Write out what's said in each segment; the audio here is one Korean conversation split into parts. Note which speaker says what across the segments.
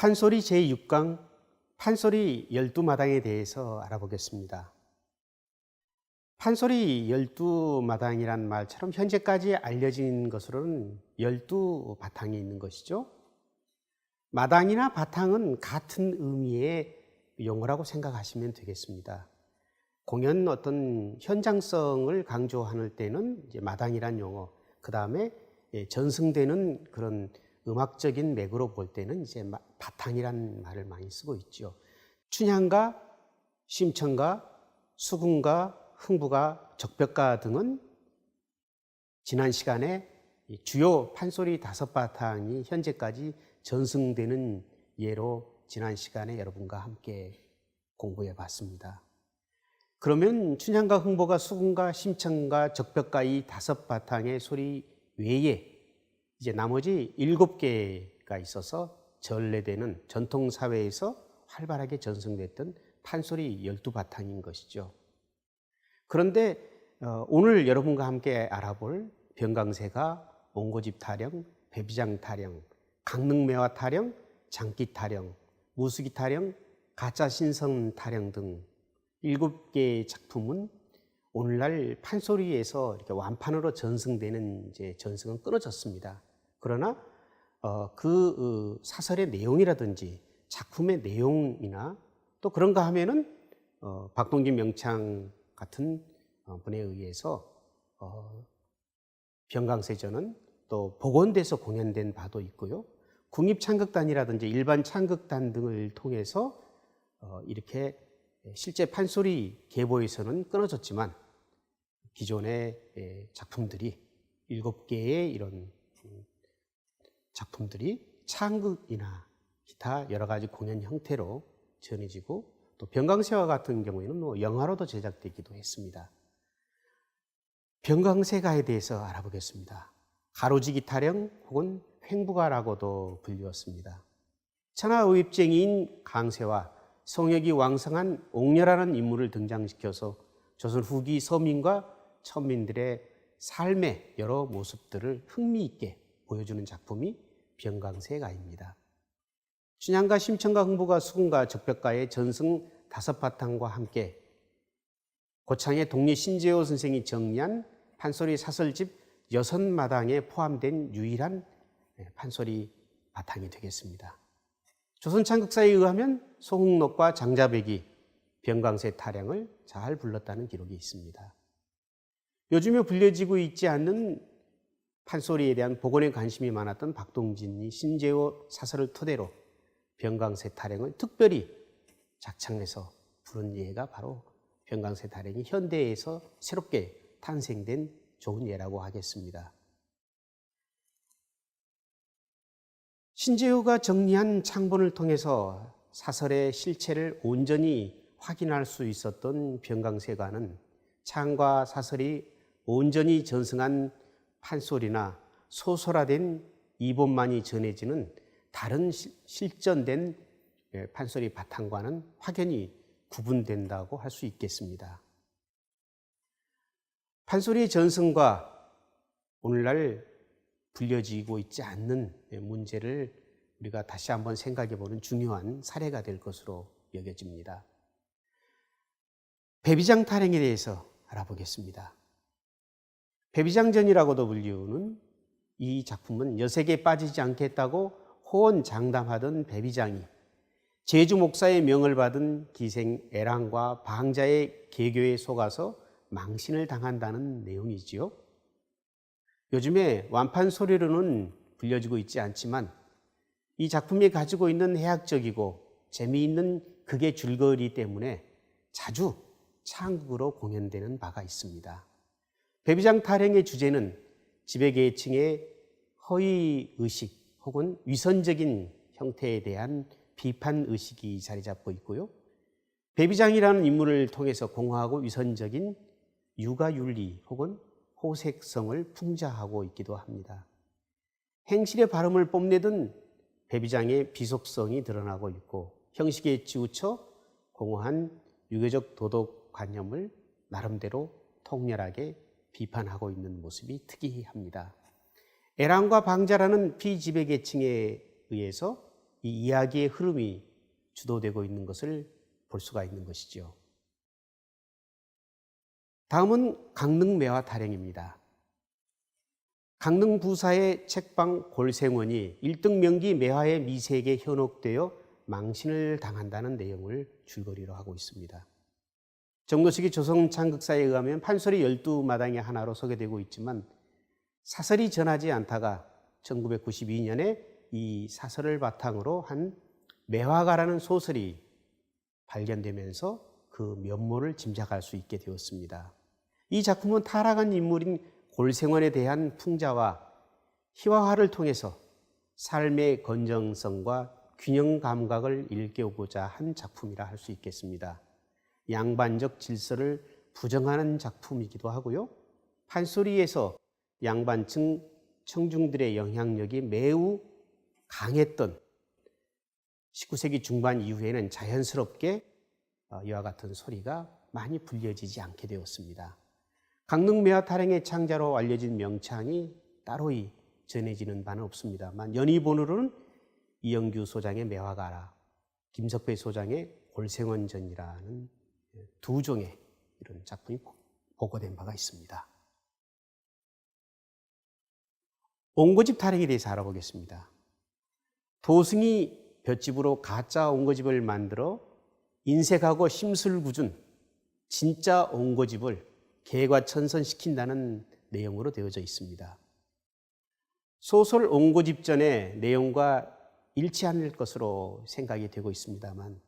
Speaker 1: 판소리 제6강 판소리 12마당에 대해서 알아보겠습니다. 판소리 12마당이란 말처럼 현재까지 알려진 것으로는 12바탕이 있는 것이죠. 마당이나 바탕은 같은 의미의 용어라고 생각하시면 되겠습니다. 공연 어떤 현장성을 강조할 때는 이제 마당이란 용어, 그 다음에 전승되는 그런 음악적인 맥으로 볼 때는 이제 바탕이란 말을 많이 쓰고 있죠. 춘향가, 심청가, 수궁가, 흥부가, 적벽가 등은 지난 시간에 주요 판소리 5바탕이 현재까지 전승되는 예로 지난 시간에 여러분과 함께 공부해 봤습니다. 그러면 춘향가, 흥부가, 수궁가, 심청가, 적벽가 이 5바탕의 소리 외에 이제 나머지 7개가 있어서 전래되는 전통사회에서 활발하게 전승됐던 판소리 12바탕인 것이죠. 그런데 오늘 여러분과 함께 알아볼 병강세가, 옹고집 타령, 배비장 타령, 강릉매화 타령, 장기 타령, 무수기 타령, 가짜 신성 타령 등 7개의 작품은 오늘날 판소리에서 이렇게 완판으로 전승되는 이제 전승은 끊어졌습니다. 그러나 그 사설의 내용이라든지 작품의 내용이나 또 그런가 하면은 박동진 명창 같은 분에 의해서 병강세전은 또 복원돼서 공연된 바도 있고요. 국립창극단이라든지 일반 창극단 등을 통해서 이렇게 실제 판소리 계보에서는 끊어졌지만 기존의 작품들이 7개의 이런 작품들이 창극이나 기타 여러 가지 공연 형태로 전해지고 또 병강세와 같은 경우에는 영화로도 제작되기도 했습니다. 병강세가에 대해서 알아보겠습니다. 가로지기 타령 혹은 횡부가라고도 불리웠습니다. 천하의입쟁이인 강세와 성욕이 왕성한 옥녀라는 인물을 등장시켜서 조선 후기 서민과 천민들의 삶의 여러 모습들을 흥미있게 보여주는 작품이 병강세가입니다. 춘향가, 심청가, 흥부가, 수궁가, 적벽가의 전승 5바탕과 함께 고창의 독립 신재호 선생이 정리한 판소리 사설집 6마당에 포함된 유일한 판소리 바탕이 되겠습니다. 조선 창극사에 의하면 송흥록과 장자백이 병강세 타령을 잘 불렀다는 기록이 있습니다. 요즘에 불려지고 있지 않는 판소리에 대한 복원에 관심이 많았던 박동진이 신재호 사설을 토대로 병강세 타령을 특별히 작창해서 부른 예가 바로 병강세 타령이 현대에서 새롭게 탄생된 좋은 예라고 하겠습니다. 신재호가 정리한 창본을 통해서 사설의 실체를 온전히 확인할 수 있었던 병강세가는 창과 사설이 온전히 전승한 판소리나 소설화된 이본만이 전해지는 다른 실전된 판소리 바탕과는 확연히 구분된다고 할 수 있겠습니다. 판소리의 전승과 오늘날 불려지고 있지 않는 문제를 우리가 다시 한번 생각해 보는 중요한 사례가 될 것으로 여겨집니다. 배비장 타령에 대해서 알아보겠습니다. 배비장전이라고도 불리우는 이 작품은 여색에 빠지지 않겠다고 호언장담하던 배비장이 제주 목사의 명을 받은 기생 애랑과 방자의 계교에 속아서 망신을 당한다는 내용이지요. 요즘에 완판 소리로는 불려지고 있지 않지만 이 작품이 가지고 있는 해학적이고 재미있는 극의 줄거리 때문에 자주 창극으로 공연되는 바가 있습니다. 배비장 타령의 주제는 지배계층의 허위의식 혹은 위선적인 형태에 대한 비판의식이 자리 잡고 있고요. 배비장이라는 인물을 통해서 공허하고 위선적인 육아윤리 혹은 호색성을 풍자하고 있기도 합니다. 행실의 발음을 뽐내던 배비장의 비속성이 드러나고 있고 형식에 치우쳐 공허한 유교적 도덕관념을 나름대로 통렬하게 비판하고 있는 모습이 특이합니다. 애랑과 방자라는 피지배계층에 의해서 이 이야기의 흐름이 주도되고 있는 것을 볼 수가 있는 것이죠. 다음은 강릉매화 타령입니다. 강릉 부사의 책방 골생원이 1등 명기 매화의 미색에 현혹되어 망신을 당한다는 내용을 줄거리로 하고 있습니다. 정노식이 조선창극사에 의하면 판소리 12마당의 하나로 소개되고 있지만 사설이 전하지 않다가 1992년에 이 사설을 바탕으로 한 매화가라는 소설이 발견되면서 그 면모를 짐작할 수 있게 되었습니다. 이 작품은 타락한 인물인 골생원에 대한 풍자와 희화화를 통해서 삶의 건정성과 균형 감각을 일깨우고자 한 작품이라 할 수 있겠습니다. 양반적 질서를 부정하는 작품이기도 하고요. 판소리에서 양반층 청중들의 영향력이 매우 강했던 19세기 중반 이후에는 자연스럽게 이와 같은 소리가 많이 불려지지 않게 되었습니다. 강릉매화 타령의 창자로 알려진 명창이 따로이 전해지는 바는 없습니다만 연희본으로는 이영규 소장의 매화가라, 김석배 소장의 골생원전이라는 두 종의 이런 작품이 보고된 바가 있습니다. 옹고집 타령에 대해서 알아보겠습니다. 도승이 볏집으로 가짜 옹고집을 만들어 인색하고 심술궂은 진짜 옹고집을 개과천선시킨다는 내용으로 되어져 있습니다. 소설 옹고집전의 내용과 일치할 것으로 생각이 되고 있습니다만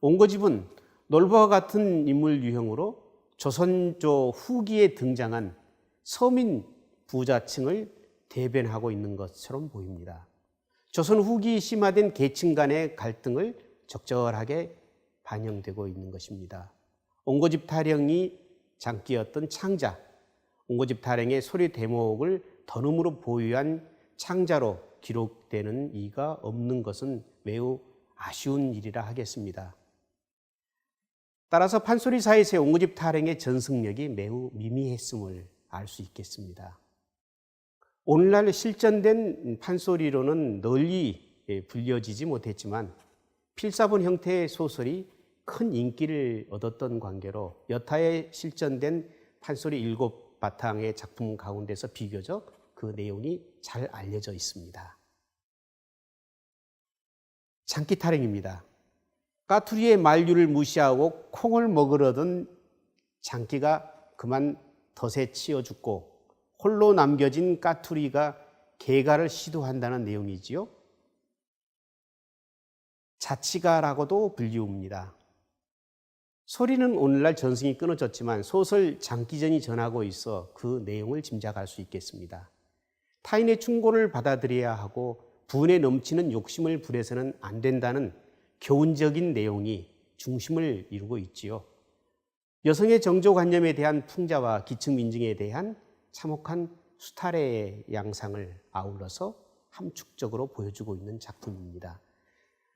Speaker 1: 옹고집은 놀부와 같은 인물 유형으로 조선조 후기에 등장한 서민 부자층을 대변하고 있는 것처럼 보입니다. 조선 후기 심화된 계층 간의 갈등을 적절하게 반영되고 있는 것입니다. 옹고집 타령이 장기였던 창자, 옹고집 타령의 소리 대목을 던음으로 보유한 창자로 기록되는 이가 없는 것은 매우 아쉬운 일이라 하겠습니다. 따라서 판소리사에서의 옹고집 타령의 전승력이 매우 미미했음을 알 수 있겠습니다. 오늘날 실전된 판소리로는 널리 불려지지 못했지만 필사본 형태의 소설이 큰 인기를 얻었던 관계로 여타의 실전된 판소리 7바탕의 작품 가운데서 비교적 그 내용이 잘 알려져 있습니다. 장기 타령입니다. 까투리의 만류를 무시하고 콩을 먹으려던 장기가 그만 덫에 치여 죽고 홀로 남겨진 까투리가 개가를 시도한다는 내용이지요. 자치가라고도 불리웁니다. 소리는 오늘날 전승이 끊어졌지만 소설 장기전이 전하고 있어 그 내용을 짐작할 수 있겠습니다. 타인의 충고를 받아들여야 하고 분에 넘치는 욕심을 부려서는 안 된다는 교훈적인 내용이 중심을 이루고 있지요. 여성의 정조관념에 대한 풍자와 기층민중에 대한 참혹한 수탈의 양상을 아울러서 함축적으로 보여주고 있는 작품입니다.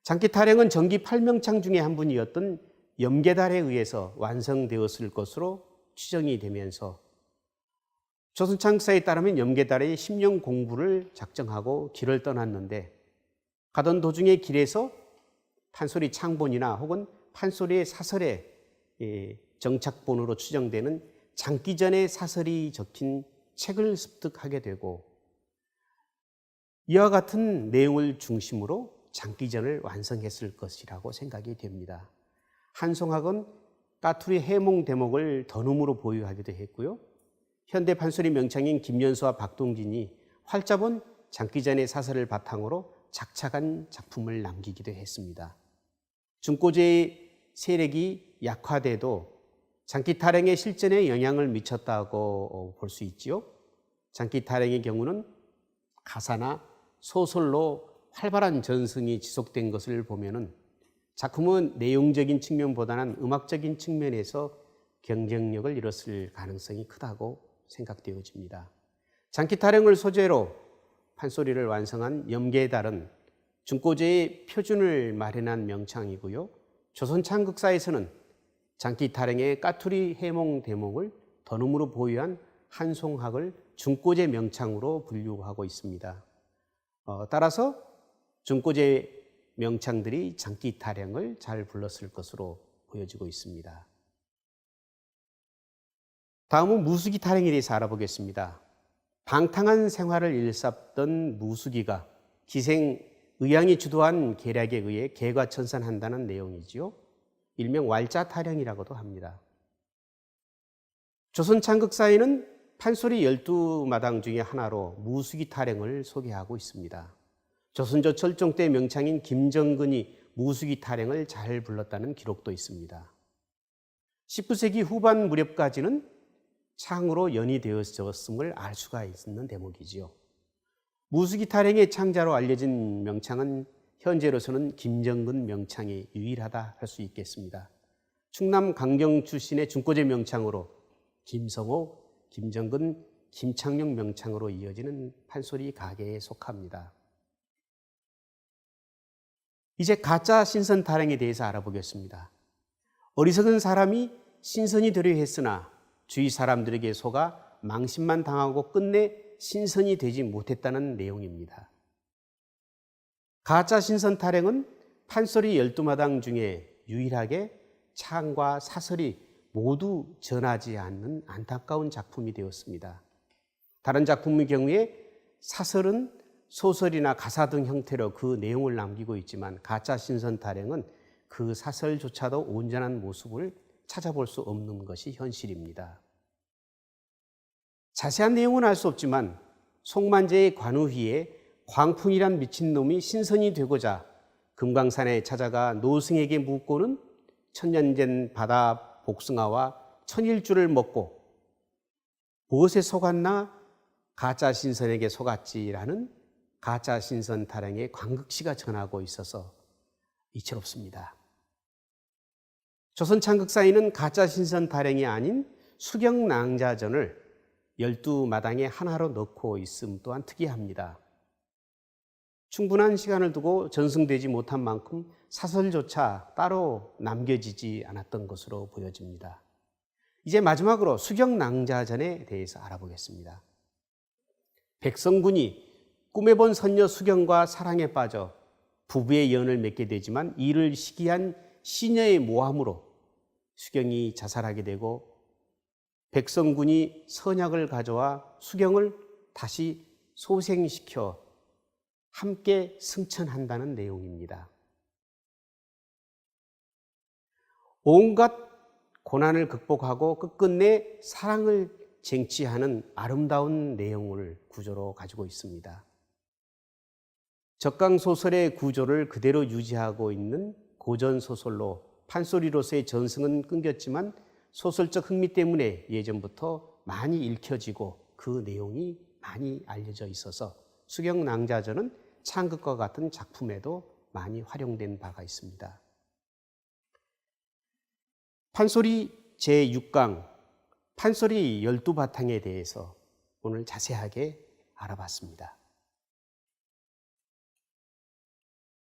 Speaker 1: 장기 타령은 정기 8명창 중에 한 분이었던 염계달에 의해서 완성되었을 것으로 추정이 되면서 조선창사에 따르면 염계달이 10년 공부를 작정하고 길을 떠났는데 가던 도중에 길에서 판소리 창본이나 혹은 판소리의 사설의 정착본으로 추정되는 장기전의 사설이 적힌 책을 습득하게 되고 이와 같은 내용을 중심으로 장기전을 완성했을 것이라고 생각이 됩니다. 한송학은 까투리 해몽 대목을 던음으로 보유하기도 했고요. 현대 판소리 명창인 김연수와 박동진이 활자본 장기전의 사설을 바탕으로 작작한 작품을 남기기도 했습니다. 중고제의 세력이 약화돼도 장기 타령의 실전에 영향을 미쳤다고 볼 수 있지요. 장기 타령의 경우는 가사나 소설로 활발한 전승이 지속된 것을 보면은 작품은 내용적인 측면보다는 음악적인 측면에서 경쟁력을 잃었을 가능성이 크다고 생각되어집니다. 장기 타령을 소재로 판소리를 완성한 염계달은 중고제의 표준을 마련한 명창이고요. 조선창극사에서는 장기 타령의 까투리 해몽 대목을 던음으로 보유한 한송학을 중고제 명창으로 분류하고 있습니다. 따라서 중고제 명창들이 장기 타령을 잘 불렀을 것으로 보여지고 있습니다. 다음은 무수기 타령에 대해서 알아보겠습니다. 방탕한 생활을 일삼던 무수기가 기생 의양이 주도한 계략에 의해 개과천선한다는 내용이지요. 일명 왈자 타령이라고도 합니다. 조선 창극사에는 판소리 12마당 중에 하나로 무수기 타령을 소개하고 있습니다. 조선조 철종 때 명창인 김정근이 무수기 타령을 잘 불렀다는 기록도 있습니다. 19세기 후반 무렵까지는 창으로 연이되어졌음을 알 수가 있는 대목이지요. 무수기 타령의 창자로 알려진 명창은 현재로서는 김정근 명창이 유일하다 할 수 있겠습니다. 충남 강경 출신의 중고제 명창으로 김성호, 김정근, 김창룡 명창으로 이어지는 판소리 가계에 속합니다. 이제 가짜 신선 타령에 대해서 알아보겠습니다. 어리석은 사람이 신선이 되려 했으나 주위 사람들에게 속아 망신만 당하고 끝내 신선이 되지 못했다는 내용입니다. 가짜 신선 타령은 판소리 12마당 중에 유일하게 창과 사설이 모두 전하지 않는 안타까운 작품이 되었습니다. 다른 작품의 경우에 사설은 소설이나 가사 등 형태로 그 내용을 남기고 있지만 가짜 신선 타령은 그 사설조차도 온전한 모습을 찾아볼 수 없는 것이 현실입니다. 자세한 내용은 알 수 없지만 송만제의 관우희에 광풍이란 미친놈이 신선이 되고자 금강산에 찾아가 노승에게 묻고는 천년된 바다 복숭아와 천일주를 먹고 무엇에 속았나 가짜 신선에게 속았지라는 가짜 신선 타령의 관극시가 전하고 있어서 이채롭습니다. 조선 창극사에는 가짜 신선 타령이 아닌 수경낭자전을 12마당에 하나로 넣고 있음 또한 특이합니다. 충분한 시간을 두고 전승되지 못한 만큼 사설조차 따로 남겨지지 않았던 것으로 보여집니다. 이제 마지막으로 수경낭자전에 대해서 알아보겠습니다. 백성군이 꿈에 본 선녀 수경과 사랑에 빠져 부부의 연을 맺게 되지만 이를 시기한 시녀의 모함으로 수경이 자살하게 되고 백성군이 선약을 가져와 수경을 다시 소생시켜 함께 승천한다는 내용입니다. 온갖 고난을 극복하고 끝끝내 사랑을 쟁취하는 아름다운 내용을 구조로 가지고 있습니다. 적강소설의 구조를 그대로 유지하고 있는 고전소설로 판소리로서의 전승은 끊겼지만 소설적 흥미 때문에 예전부터 많이 읽혀지고 그 내용이 많이 알려져 있어서 수경낭자전은 창극과 같은 작품에도 많이 활용된 바가 있습니다. 판소리 제6강 판소리 12바탕에 대해서 오늘 자세하게 알아봤습니다.